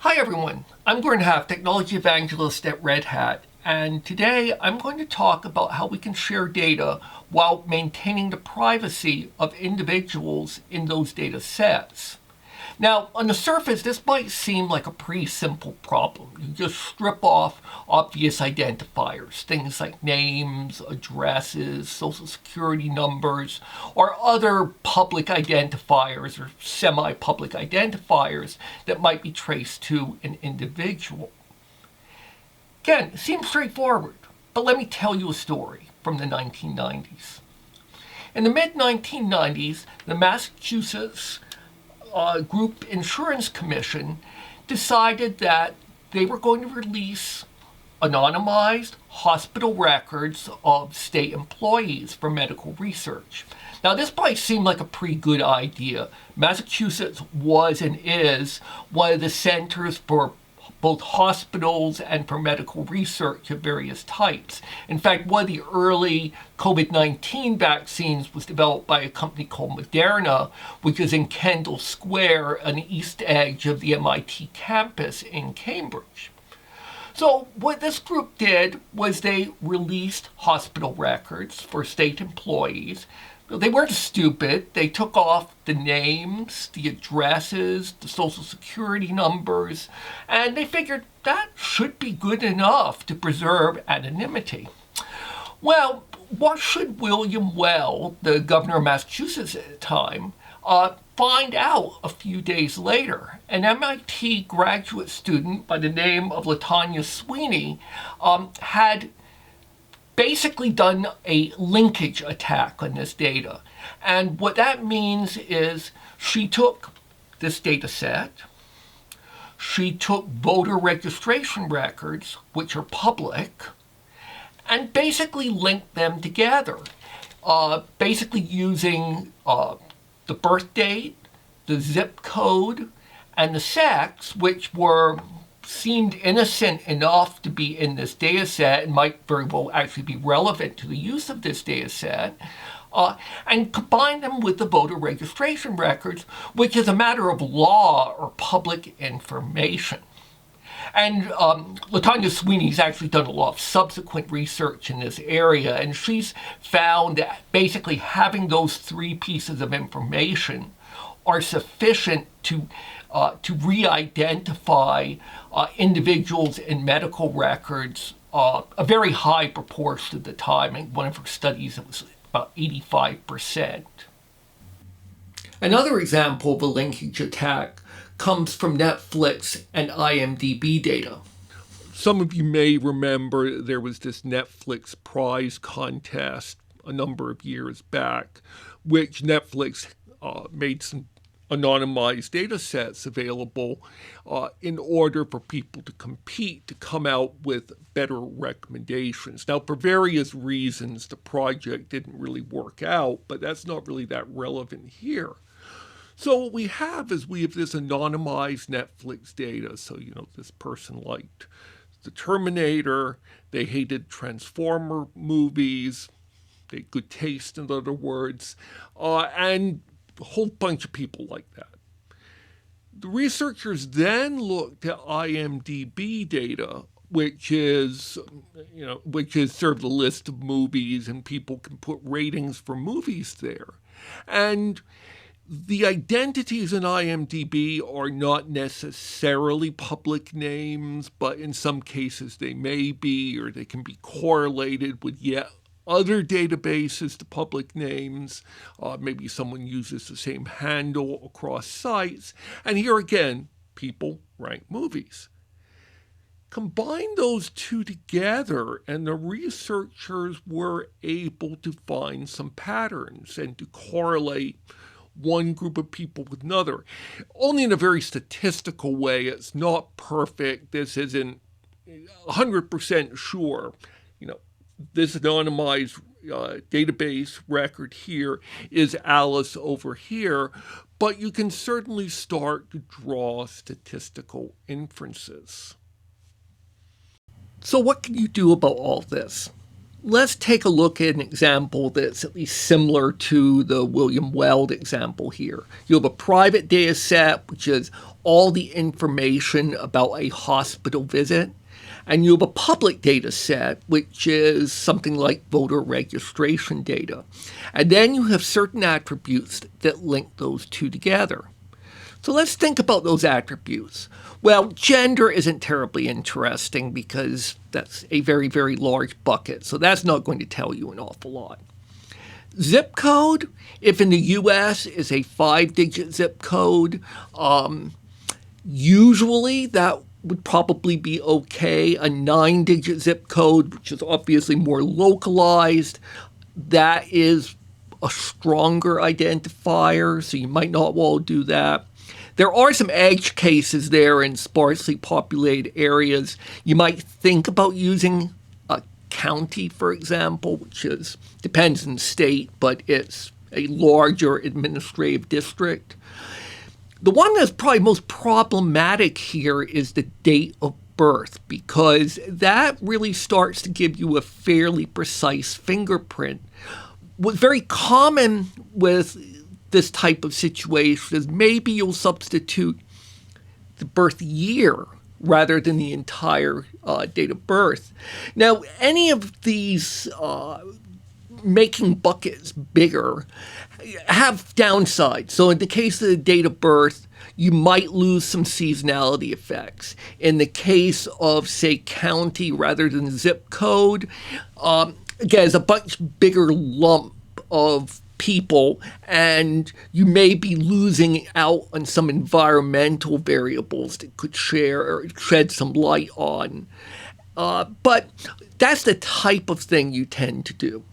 Hi everyone, I'm Gordon Haff, Technology Evangelist at Red Hat, and today I'm going to talk about how we can share data while maintaining the privacy of individuals in those data sets. Now, on the surface, this might seem like a pretty simple problem. You just strip off obvious identifiers, things like names, addresses, social security numbers, or other public identifiers or semi-public identifiers that might be traced to an individual. Again, it seems straightforward, but let me tell you a story from the 1990s. In the mid-1990s, the Massachusetts Group Insurance Commission decided that they were going to release anonymized hospital records of state employees for medical research. Now, this might seem like a pretty good idea. Massachusetts was and is one of the centers for both hospitals and for medical research of various types. In fact, one of the early COVID-19 vaccines was developed by a company called Moderna, which is in Kendall Square on the east edge of the MIT campus in Cambridge. So what this group did was they released hospital records for state employees. They weren't stupid. They took off the names, the addresses, the social security numbers, and they figured that should be good enough to preserve anonymity. Well, what should William Well, the governor of Massachusetts at the time, find out a few days later? An MIT graduate student by the name of LaTanya Sweeney had basically done a linkage attack on this data. And what that means is she took this data set, she took voter registration records, which are public, and basically linked them together, basically using the birth date, the zip code, and the sex, which seemed innocent enough to be in this data set and might very well actually be relevant to the use of this data set, and combine them with the voter registration records, which is a matter of law or public information. And LaTanya Sweeney's actually done a lot of subsequent research in this area, and she's found that basically having those three pieces of information are sufficient to re-identify individuals in medical records a very high proportion of the time. In one of her studies, it was about 85%. Another example of a linkage attack comes from Netflix and IMDb data. Some of you may remember there was this Netflix prize contest a number of years back, which Netflix made some anonymized data sets available in order for people to compete to come out with better recommendations. Now, for various reasons, the project didn't really work out, but that's not really that relevant here. So what we have is we have this anonymized Netflix data. So, this person liked the Terminator, they hated Transformer movies, they had good taste, in other words, and a whole bunch of people like that. The researchers then looked at IMDb data, which is sort of the list of movies, and people can put ratings for movies there. And the identities in IMDb are not necessarily public names, but in some cases they may be, or they can be correlated with yet other databases to public names. Maybe someone uses the same handle across sites. And here again, people rank movies. Combine those two together, and the researchers were able to find some patterns and to correlate one group of people with another. Only in a very statistical way. It's not perfect. This isn't 100% sure. This anonymized database record here is Alice over here, but you can certainly start to draw statistical inferences. So what can you do about all this? let's take a look at an example that's at least similar to the William Weld example here. You have a private data set, which is all the information about a hospital visit. And you have a public data set, which is something like voter registration data. And then you have certain attributes that link those two together. So let's think about those attributes. Well, gender isn't terribly interesting because that's a very, very large bucket. So that's not going to tell you an awful lot. Zip code, if in the US is a 5-digit zip code, usually that would probably be okay. A 9-digit zip code, which is obviously more localized, that is a stronger identifier, so you might not want to do that. There are some edge cases there in sparsely populated areas. You might think about using a county, for example, which depends on the state, but it's a larger administrative district. The one that's probably most problematic here is the date of birth, because that really starts to give you a fairly precise fingerprint. What's very common with this type of situation is maybe you'll substitute the birth year rather than the entire date of birth. Now, any of these making buckets bigger have downsides. So in the case of the date of birth, you might lose some seasonality effects. In the case of, say, county rather than zip code, again, it's a much bigger lump of people, and you may be losing out on some environmental variables that could shed some light on. But that's the type of thing you tend to do.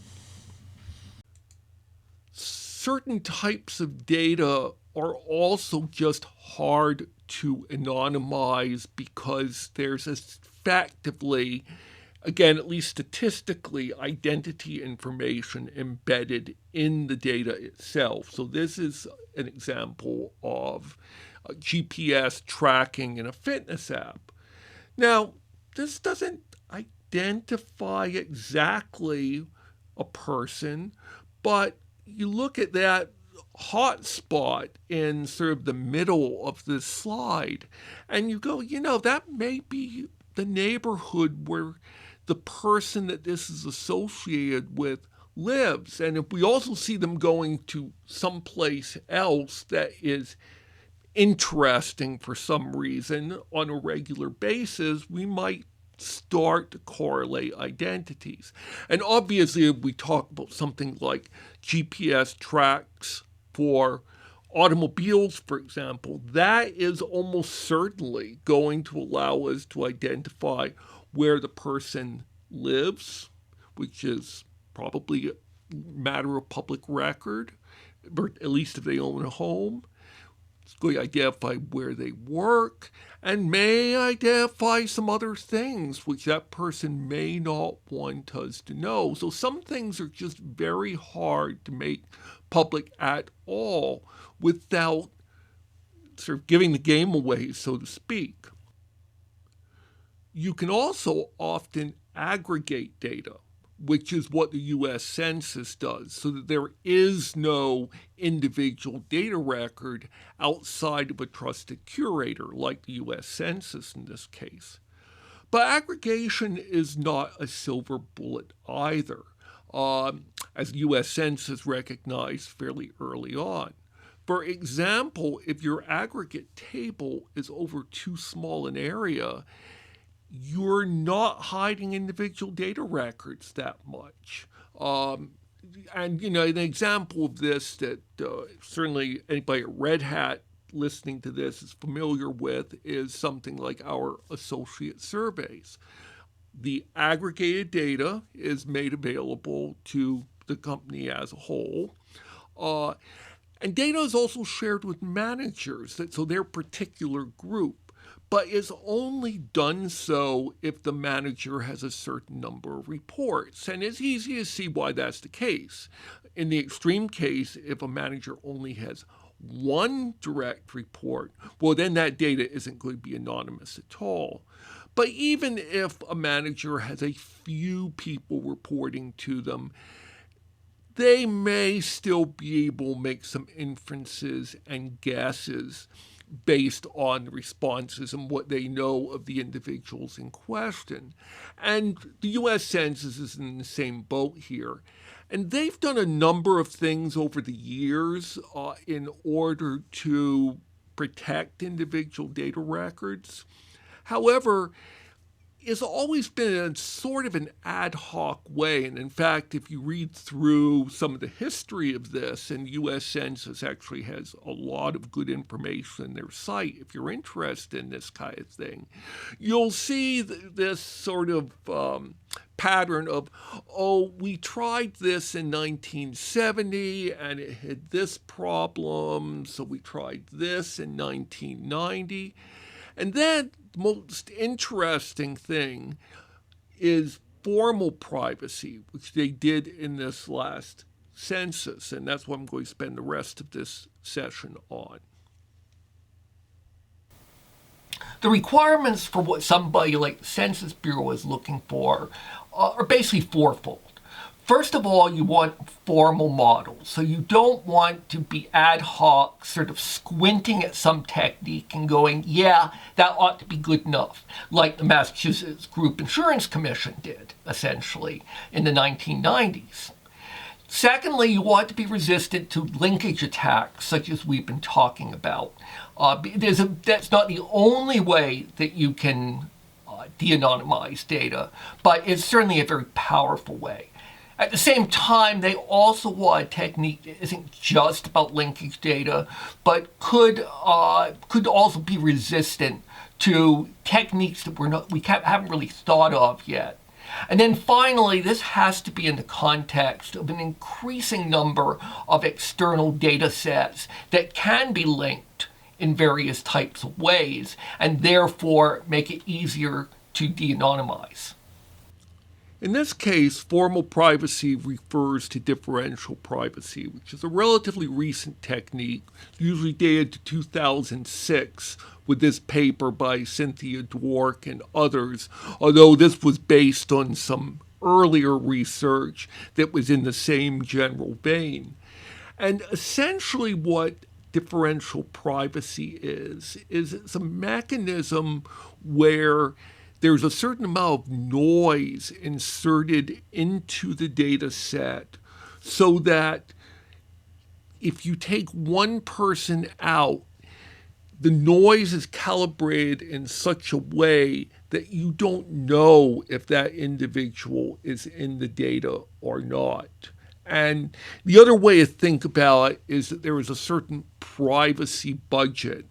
Certain types of data are also just hard to anonymize because there's effectively, again, at least statistically, identity information embedded in the data itself. So this is an example of GPS tracking in a fitness app. Now, this doesn't identify exactly a person, but you look at that hot spot in sort of the middle of this slide, and you go, that may be the neighborhood where the person that this is associated with lives. And if we also see them going to someplace else that is interesting for some reason on a regular basis, we might start to correlate identities. And obviously, if we talk about something like GPS tracks for automobiles, for example, that is almost certainly going to allow us to identify where the person lives, which is probably a matter of public record, or at least if they own a home. It's going to identify where they work and may identify some other things which that person may not want us to know. So some things are just very hard to make public at all without sort of giving the game away, so to speak. You can also often aggregate data, which is what the U.S. Census does, so that there is no individual data record outside of a trusted curator, like the U.S. Census in this case. But aggregation is not a silver bullet either, as the U.S. Census recognized fairly early on. For example, if your aggregate table is over too small an area, you're not hiding individual data records that much. And, an example of this that certainly anybody at Red Hat listening to this is familiar with is something like our associate surveys. The aggregated data is made available to the company as a whole. And data is also shared with managers, so their particular group. But is only done so if the manager has a certain number of reports. And it's easy to see why that's the case. In the extreme case, if a manager only has one direct report, well, then that data isn't going to be anonymous at all. But even if a manager has a few people reporting to them, they may still be able to make some inferences and guesses based on the responses and what they know of the individuals in question. And the US Census is in the same boat here. And they've done a number of things over the years in order to protect individual data records. However, it's always been in sort of an ad hoc way. And in fact, if you read through some of the history of this, and US Census actually has a lot of good information in their site, if you're interested in this kind of thing, you'll see this sort of pattern of, oh, we tried this in 1970 and it had this problem, so we tried this in 1990. And then the most interesting thing is formal privacy, which they did in this last census, and that's what I'm going to spend the rest of this session on. The requirements for what somebody like the Census Bureau is looking for are basically fourfold. First of all, you want formal models. So you don't want to be ad hoc, sort of squinting at some technique and going, yeah, that ought to be good enough, like the Massachusetts Group Insurance Commission did, essentially, in the 1990s. Secondly, you want to be resistant to linkage attacks, such as we've been talking about. That's not the only way that you can de-anonymize data, but it's certainly a very powerful way. At the same time, they also want a technique that isn't just about linkage data, but could also be resistant to techniques that we haven't really thought of yet. And then finally, this has to be in the context of an increasing number of external data sets that can be linked in various types of ways, and therefore make it easier to de-anonymize. In this case, formal privacy refers to differential privacy, which is a relatively recent technique, usually dated to 2006, with this paper by Cynthia Dwork and others, although this was based on some earlier research that was in the same general vein. And essentially what differential privacy is it's a mechanism where there's a certain amount of noise inserted into the data set so that if you take one person out, the noise is calibrated in such a way that you don't know if that individual is in the data or not. And the other way to think about it is that there is a certain privacy budget.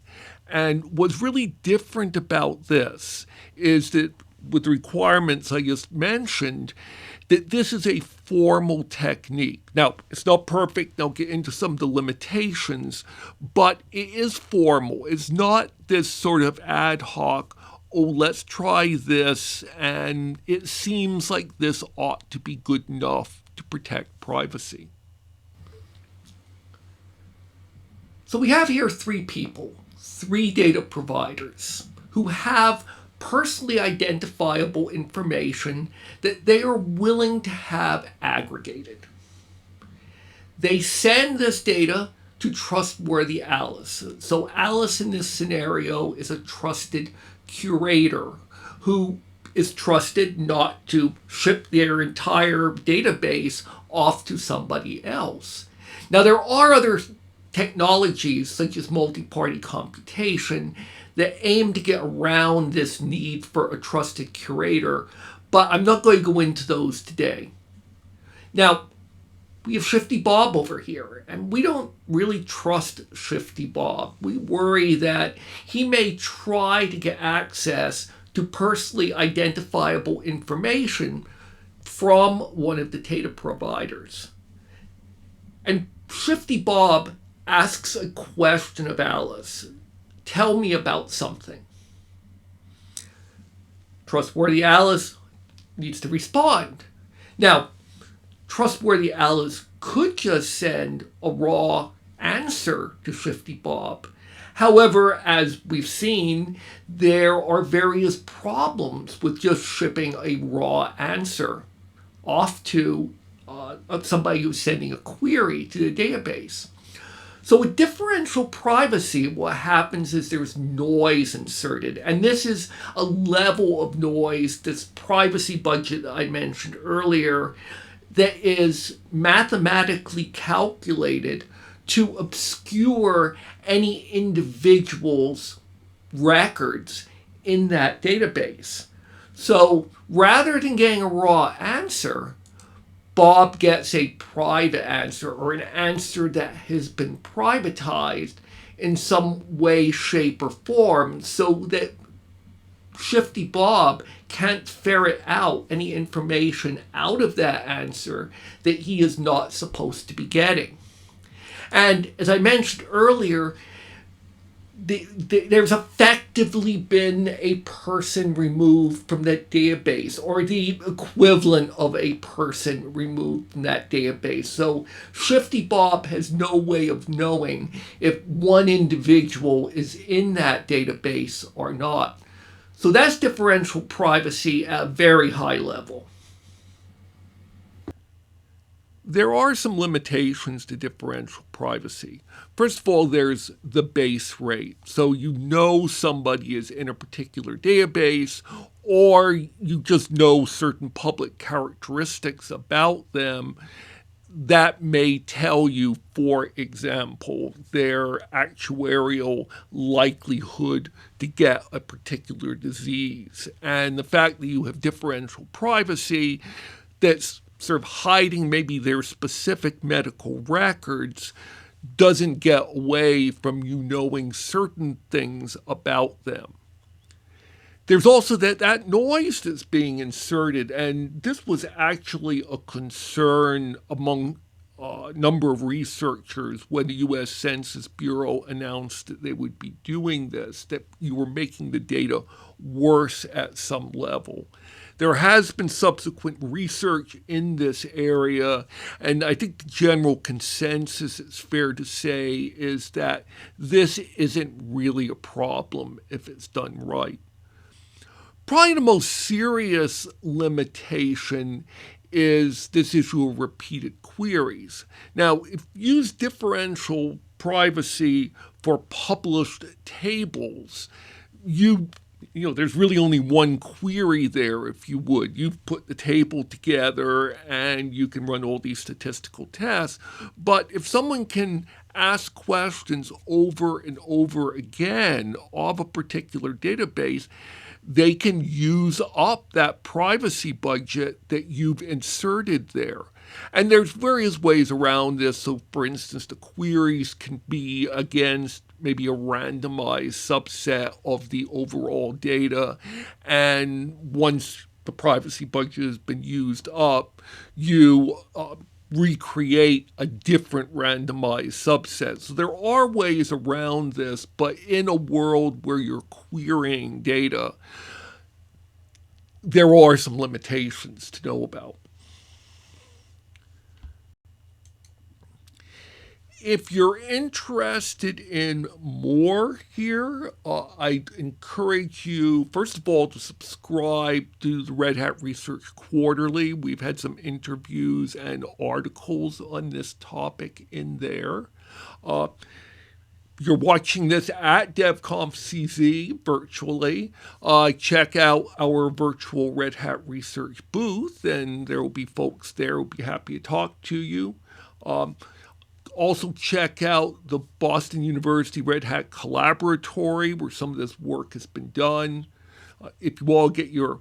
And what's really different about this is that with the requirements I just mentioned, that this is a formal technique. Now, it's not perfect. I'll get into some of the limitations, but it is formal. It's not this sort of ad hoc, oh, let's try this, and it seems like this ought to be good enough to protect privacy. So we have here three people, three data providers who have personally identifiable information that they are willing to have aggregated. They send this data to trustworthy Alice. So Alice in this scenario is a trusted curator who is trusted not to ship their entire database off to somebody else. Now there are other technologies such as multi-party computation that aim to get around this need for a trusted curator, but I'm not going to go into those today. Now, we have Shifty Bob over here, and we don't really trust Shifty Bob. We worry that he may try to get access to personally identifiable information from one of the data providers. And Shifty Bob asks a question of Alice. Tell me about something. Trustworthy Alice needs to respond. Now, trustworthy Alice could just send a raw answer to Shifty Bob. However, as we've seen, there are various problems with just shipping a raw answer off to somebody who's sending a query to the database. So with differential privacy, what happens is there's noise inserted. And this is a level of noise, this privacy budget that I mentioned earlier, that is mathematically calculated to obscure any individual's records in that database. So rather than getting a raw answer, Bob gets a private answer, or an answer that has been privatized in some way, shape, or form, so that Shifty Bob can't ferret out any information out of that answer that he is not supposed to be getting. And as I mentioned earlier, there's effectively been a person removed from that database, or the equivalent of a person removed from that database. So Shifty Bob has no way of knowing if one individual is in that database or not. So that's differential privacy at a very high level. There are some limitations to differential privacy. First of all, there's the base rate. So you know somebody is in a particular database, or you just know certain public characteristics about them that may tell you, for example, their actuarial likelihood to get a particular disease. And the fact that you have differential privacy that's sort of hiding maybe their specific medical records doesn't get away from you knowing certain things about them. There's also that noise that's being inserted, and this was actually a concern among a number of researchers when the U.S. Census Bureau announced that they would be doing this, that you were making the data worse at some level. There has been subsequent research in this area, and I think the general consensus, it's fair to say, is that this isn't really a problem if it's done right. Probably the most serious limitation is this issue of repeated queries. Now, if you use differential privacy for published tables, there's really only one query there, if you would. You've put the table together and you can run all these statistical tests. But if someone can ask questions over and over again of a particular database, they can use up that privacy budget that you've inserted there. And there's various ways around this. So, for instance, the queries can be against maybe a randomized subset of the overall data. And once the privacy budget has been used up, you recreate a different randomized subset. So there are ways around this, but in a world where you're querying data, there are some limitations to know about. If you're interested in more here, I encourage you, first of all, to subscribe to the Red Hat Research Quarterly. We've had some interviews and articles on this topic in there. You're watching this at DevConf.cz virtually. Check out our virtual Red Hat Research booth, and there will be folks there who will be happy to talk to you. Also check out the Boston University Red Hat Collaboratory, where some of this work has been done. If you all get your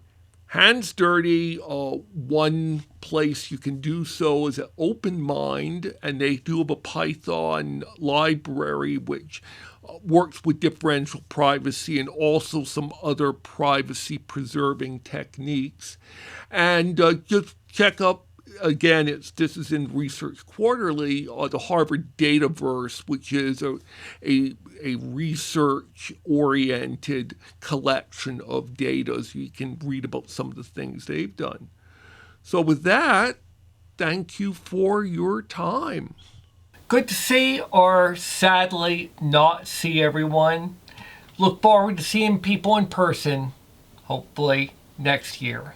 hands dirty, one place you can do so is at OpenMind, and they do have a Python library which works with differential privacy and also some other privacy-preserving techniques. And just check up. Again, this is in Research Quarterly, the Harvard Dataverse, which is a research-oriented collection of data, so you can read about some of the things they've done. So with that, thank you for your time. Good to see, or sadly not see everyone. Look forward to seeing people in person, hopefully next year.